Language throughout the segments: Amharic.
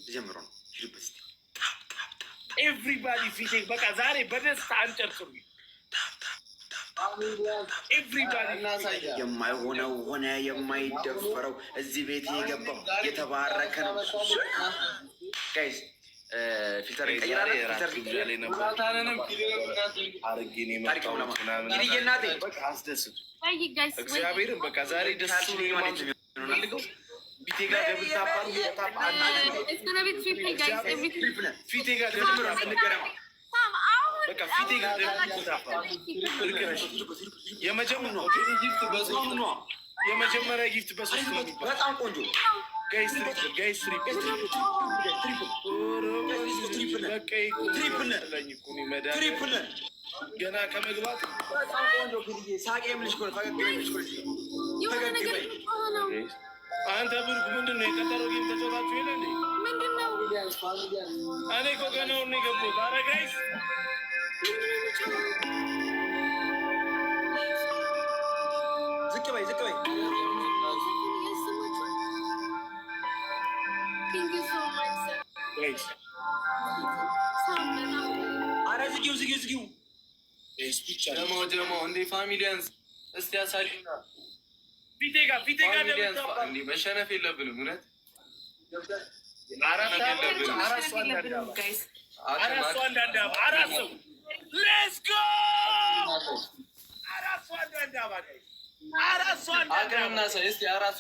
ጀምሮ ነው ኤቭሪባዲ ፊቴ በቃ ዛሬ በደስታ አንጨርሱም። የማይሆነው ሆነ፣ የማይደፈረው እዚህ ቤት የገባው የተባረከ ነው። ጋይስ ፊልተር እግዚአብሔርን በቃ ዛሬ ደስ ብሎ ፊቴ ጋር ደብል ታፓል ፊቴ ጋር ደብል እንገረማ በቃ ፊቴ ጋር ደብል ታፓል የመጀመሪያ ጊፍት በሶስት ነው። በጣም ቆንጆ ጋይስ ትሪፕል ገና ከመግባት በጣም ቆንጆ ሳቄ የምልሽ እኮ ነው። ፈገግ የምልሽ አንተ ብሩክ ምንድን ነው የቀጠረው? ጌም ተጫወታችሁ የለ እንዴ? ምንድን ነው? እኔ እኮ ገናውን ነው የገባሁት። ኧረ ጋይስ ዝቅ በይ ዝቅ በይ። ኧረ ዝጊው ደግሞ እንደ ፋሚሊያንስ እስቲ ያሳዩና ፊቴ ጋር መሸነፍ የለብንም። እውነት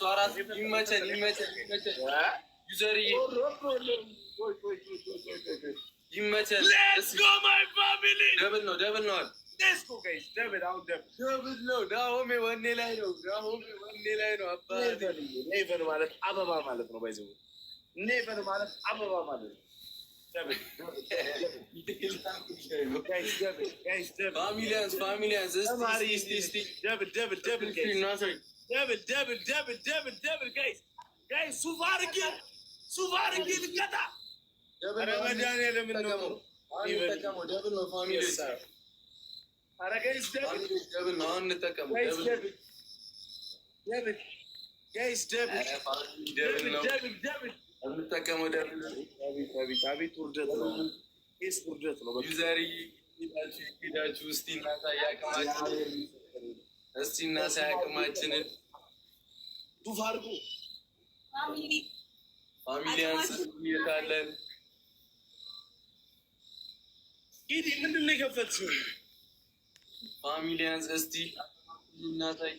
አራት ይመቸን ዩዘርዬ ይመቸን። ደብል ነው ዳሆሜ ወኔ ላይ ነው። ኔቨር ማለት አበባ ማለት ነው። ባይዘው ኔቨር ማለት አበባ ማለት ነው። ፋሚሊያንስ ሱፍ አድርጌ ልቀጣ መድኃኒዓለም ነው። ደብል ነው ፋሚሊ ደብል ነው። አሁን እንጠቀመው እንጠቀመው ደብል ውርደት ነው። ዩዘሪ ሄዳችሁ እስቲ እናሳይ አቅማችንን። ዱፍ አድርጉ ፋሚሊያንስ የታለን? ሂድ ምንድን ነው የከፈትሽው? ፋሚሊያንስ እስቲ እናሳይ።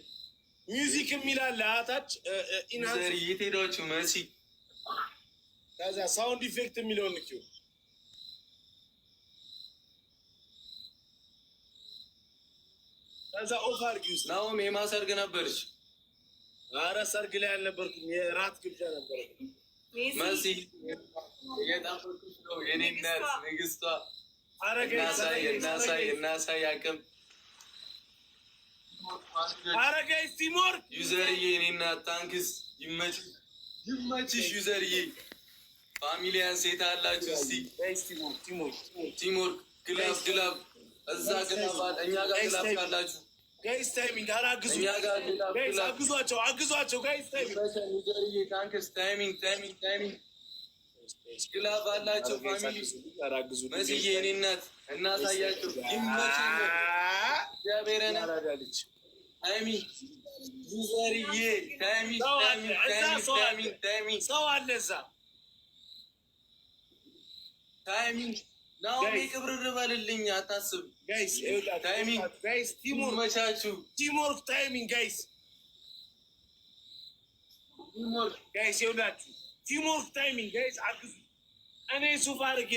ሚውዚክ የሚላለ አታች ዩዘሪ የት ሄዳችሁ? መሲ ከዛ ሳውንድ ኢፌክት የሚለውን ንኪው። ከዛ ኦፍ አድርጊው። ናሆም የማሰርግ ነበርሽ? ኧረ ሰርግ ላይ አልነበርኩም፣ የራት ግብዣ ነበረ። መሲ እየጣፈኩሽ ነው የኔ እናት ንግስቷ። እናሳይ አቅም። አረጋይ ሲሞር ዩዘርዬ የኔ እናት ታንክስ። ይመችሽ ዩዘርዬ። ፋሚሊያን ሴት አላችሁ እስቲ? ቲሞር ግላብ እዛ ግላብ አለ። እኛ ጋር ግላብ ካላችሁ ጋይስ ታይሚንግ አግዟቸው። ጋይስ ዩዘርዬ ታንክስ። ታይሚንግ ግላብ አላቸው ፋሚሊ። መስዬ የኔ እናት እናሳያቸው። ይመችኝ እግዚአብሔርን ታይሚንግ ዩዘርዬ ታይሚንግ ሰው አለ እዛ ታይሚንግ ናሆም ቅብርር በልልኝ አታስብ። ታይሚንግ ይመቻችሁ። ቲምወርክ ታይሚንግ ጋይስ ይኸውላችሁ ቲምወርክ ታይሚንግ ጋይስ አግዙ። እኔ ሱፍ አድርጌ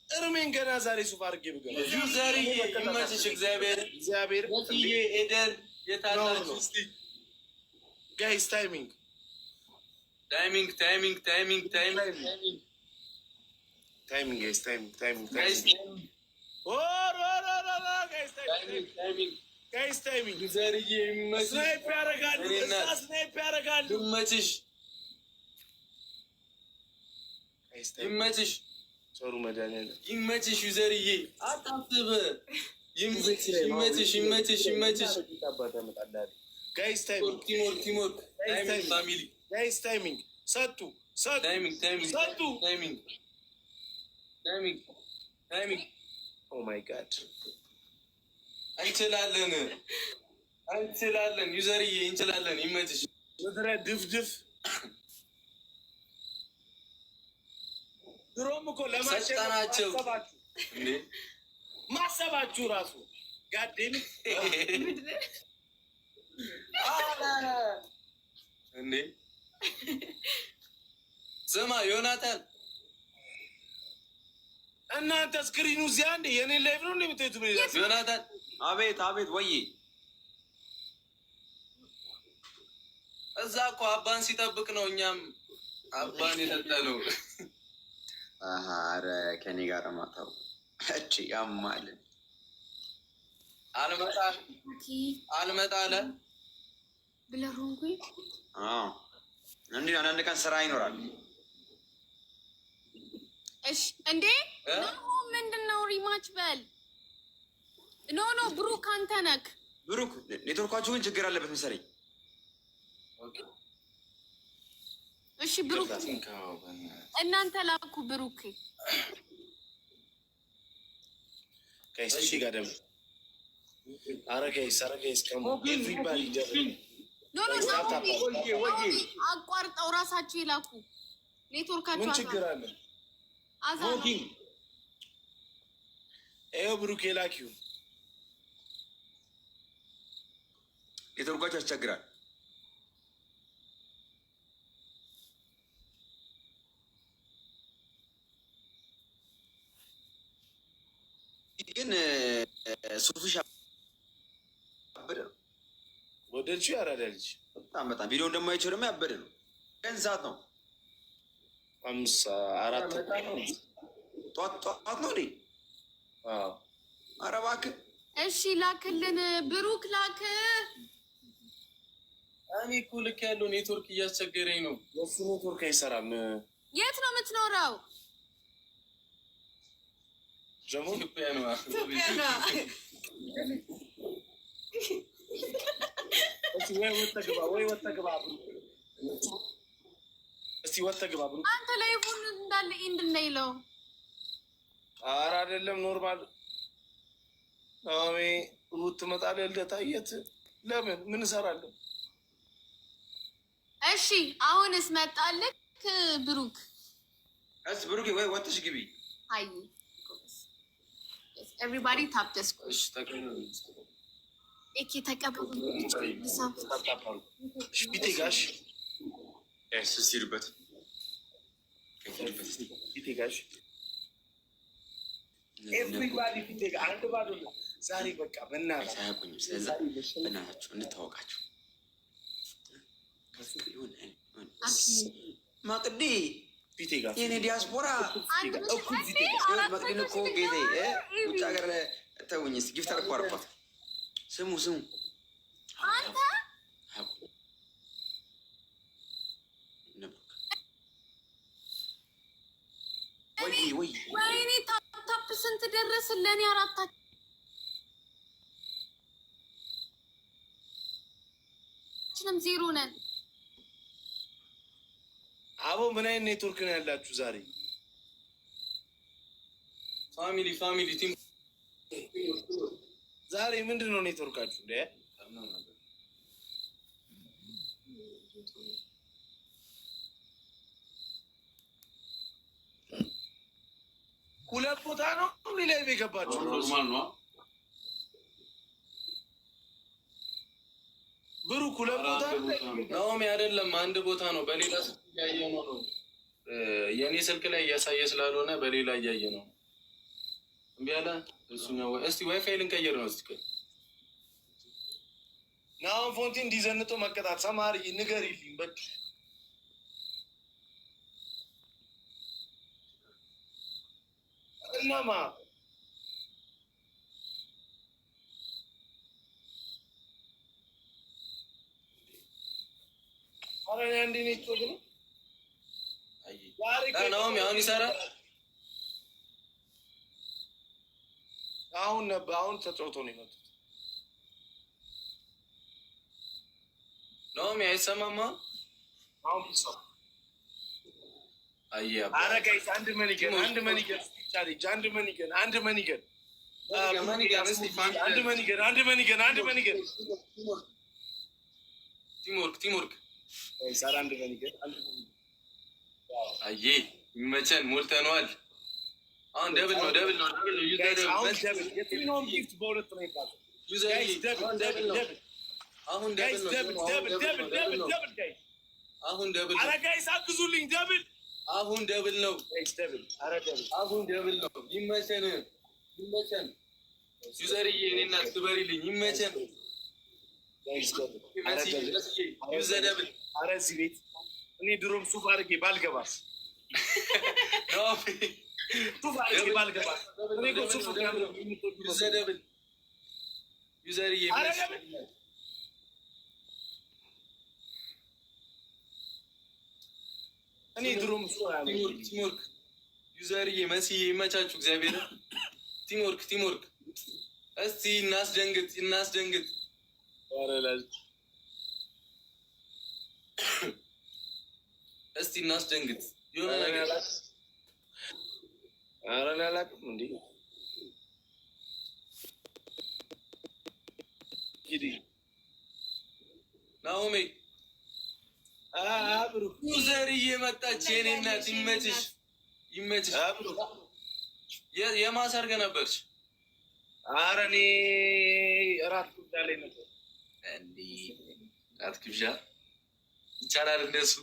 እርሜን ገና ዛሬ ሱፍ አድርጌ ብገባ ዩዘርዬ ይመችሽ። እግዚአብሔር ኤደን የታላችሁ እስቲ ጋይስ ታይሚንግ ዩዘርዬ ስናይፕ ያደርጋሉ። ይመችሽ ዩዘርዬ አታስብ። ታይሚንግ ሰጡ ኦ ማይ ጋድ እንችላለን ዩዘርዬ እንችላለን። ይመችሽ። ምድረ ድፍድፍ ድሮም እኮ ለማሸናቸው ማሰባችሁ ራሱ ጋዴም እንዴ ስማ ዮናታን እናንተ ስክሪኑ እዚያ እንደ የኔ ላይቭ ነው እንደምትሄዱ ዮናታን አቤት አቤት ወይ እዛ እኮ አባን ሲጠብቅ ነው። እኛም አባን የሰጠነው። ኧረ ከኔ ጋር ማታው እቺ ያማል አልመጣ አለ ብለህ ሆንኩኝ። እንዲህ አንዳንድ ቀን ስራ ይኖራል። እሺ እንዴ ምንድን ነው ሪማች በል። ኖ ብሩክ አንተ ነክ ብሩክ ኔትወርካችሁ ግን ችግር አለበት መሰለኝ። እሺ ብሩክ እናንተ ላኩ ብሩክ ከይስ እሺ ጋር ደግሞ አረጋይስ ከሞ ኤቭሪባዲ ኖ አቋርጠው ራሳቸው ይላኩ። ኔትወርካቸው ምን ችግር አለ? ሞጊ ይኸው ብሩክ የላኪው ኔትወርካችሁ ያስቸግራል። ግን ሱፍሽ ያበደ ነው። ወደድሽው? ያራዳ ልጅ በጣም ቪዲዮ እንደማይችው ደግሞ ያበደ ነው። ቀን ሰዓት ነው 4 ጠዋት ነው እንዴ? ኧረ እባክህ እሺ ላክልን ብሩክ ላክ። እኔ እኮ ልክ ያለው ኔትወርክ እያስቸገረኝ ነው። የእሱ ኔትወርክ አይሰራም። የት ነው የምትኖረው? ጀሞ ኢትዮጵያ ነው። ወይ ወተግባ እስቲ ወተግባ ብሩክ አንተ ላይ ቡን እንዳለ ኢንድ ነይለው። ኧረ አይደለም ኖርማል አሜ ሩት ትመጣለህ። ልደታ የት ለምን ምን እሰራለሁ? እሺ አሁንስ መጣልክ ብሩክ። ብሩክ ወይ ወጥሽ ግቢ። አይ ኤቭሪባዲ ታፕ ዲስ እሺ ተቀበሉ። እኪ ተቀበሉ። ቢቴ ጋሽ ሲርበት ቢቴ ጋሽ ኤቭሪባዲ ቢቴ ጋር አንድ ባዶ ዛሬ በቃ በእናትህ ሳያውቁኝም ስለዛ በእናታችሁ እንታወቃችሁ። ማቅዲ ቢቴ ጋር የኔ ዲያስፖራ እኩል ቢቴ ማቅዲን እኮ ጌቴ ውጭ ሀገር ተውኝ። እስኪ ጊፍት አልኩ አረኳት። ስሙ አንተ ወይኔ ታፕ ስንት ደረስን? ለእኔ አራታችንም ዜሮ ነን። አቦ ምን አይነት ኔትወርክ ነው ያላችሁ ዛሬ? ፋሚሊ ቲም ዛሬ ምንድን ነው ኔትወርካችሁ? እንደ ሁለት ቦታ ነው ሌላ የገባችሁ? ኖርማል ነው ብሩክ ሁለት ቦታ ነው አይደለም፣ አንድ ቦታ ነው። በሌላ ስልክ እያየ ነው። የእኔ ስልክ ላይ እያሳየ ስላልሆነ በሌላ እያየ ነው። እምቢ አለ እሱኛው። እስቲ ዋይፋይ ልንቀይር ነው። እስቲ ናሁን ፎንቲ እንዲዘንጦ መቀጣት ሰማሪ ንገሪልኝ በቃ። እናማ አረ አንዴ ኔትወርክ ነው ናሁም ያሁን ይሰራል። አሁን ተጫውቶ ነው የመጡት። ናኦሚ አይሰማማ አሁን ሰው አያ ኧረ ጋይስ አንድ መኒገን ቻሌንጅ አንድ መኒገን ቲምወርክ አየ ይመቸን ሞልተነዋል። አሁን ደብል ነው የትኛውም ጊፍት በሁለት ነው ይባላል። አሁን ደብል ኧረ ጋይስ አግዙልኝ ደብል አሁን ደብል ነው። ይመቸን ዩዘርዬ እኔ እናት ክበሪልኝ። ይመቸን ዩዘር ደብል። ኧረ እዚህ ቤት እኔ ድሮም ሱፍ አድርጌ ባልገባስ ዩዘር ደብል ዩዘርዬ እኔ ድሮም ቲምወርክ ዩዘርዬ መስዬ ይመቻችሁ። እግዚአብሔር ቲምወርክ እስቲ እናስደንግጥ እስቲ እናስደንግጥ የሆነ ነገር። ኧረ እኔ አላውቅም እንዴ ናኦሚ ዩዘርዬ መጣች። የኔ እናት ይመችሽ። የማሰርገ ነበርሽ? ኧረ እኔ እራት ግብዣ ላይ ነበር። እንዲህ እራት ግብዣ ይቻላል እንደሱ?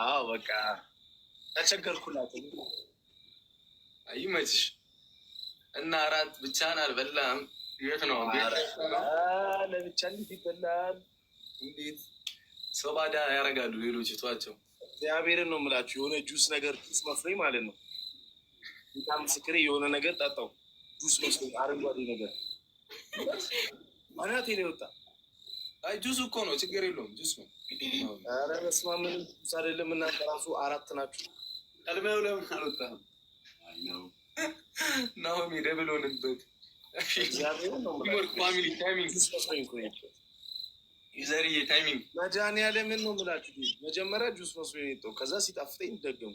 አዎ በቃ ተቸገርኩላት። ይመችሽ። እና እራት ብቻህን አልበላም? የት ነው? ለብቻ እንዴት ይበላል? እንዴት ሰው ባዳ ያደርጋሉ ሌሎች እቷቸው። እግዚአብሔርን ነው የምላችሁ። የሆነ ጁስ ነገር ጁስ መስሎኝ ማለት ነው። በጣም ምስክሬ የሆነ ነገር ጠጣው ጁስ መስሎኝ አረንጓዴ ነገር ማናት ነው የወጣ። አይ ጁስ እኮ ነው፣ ችግር የለውም ጁስ ነው። ኧረ በስመ አብ ምንም ጁስ አይደለም። እናንተ ራሱ አራት ናችሁ። ቀልሜው ለምን አልወጣም? ናኦሚ ደብል ሆንበት። እግዚአብሔርን ነው ቲምወርክ ፋሚሊ ታይሚንግ ጁስ መስሎኝ እኮ ነው። ዩዘርዬ ታይሚንግ መድኃኒዓለምን ነው የምላችሁ። መጀመሪያ ጁስ መስሎኝ ነው የወጣው። ከዛ ሲጣፍጠኝ ደገሙ።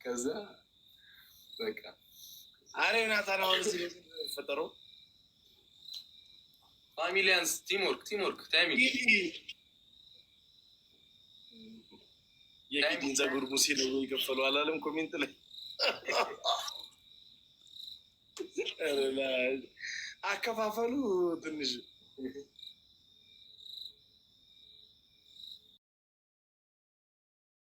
ከዛ በቃ አሬ ናታን አሁን እዚህ የሚፈጠረው ፋሚሊያንስ ቲምወርክ ታይሚንግ የኪዲን ጸጉር ሙሴ ነው የከፈሉ አላለም ኮሜንት ላይ አከፋፈሉ ትንሽ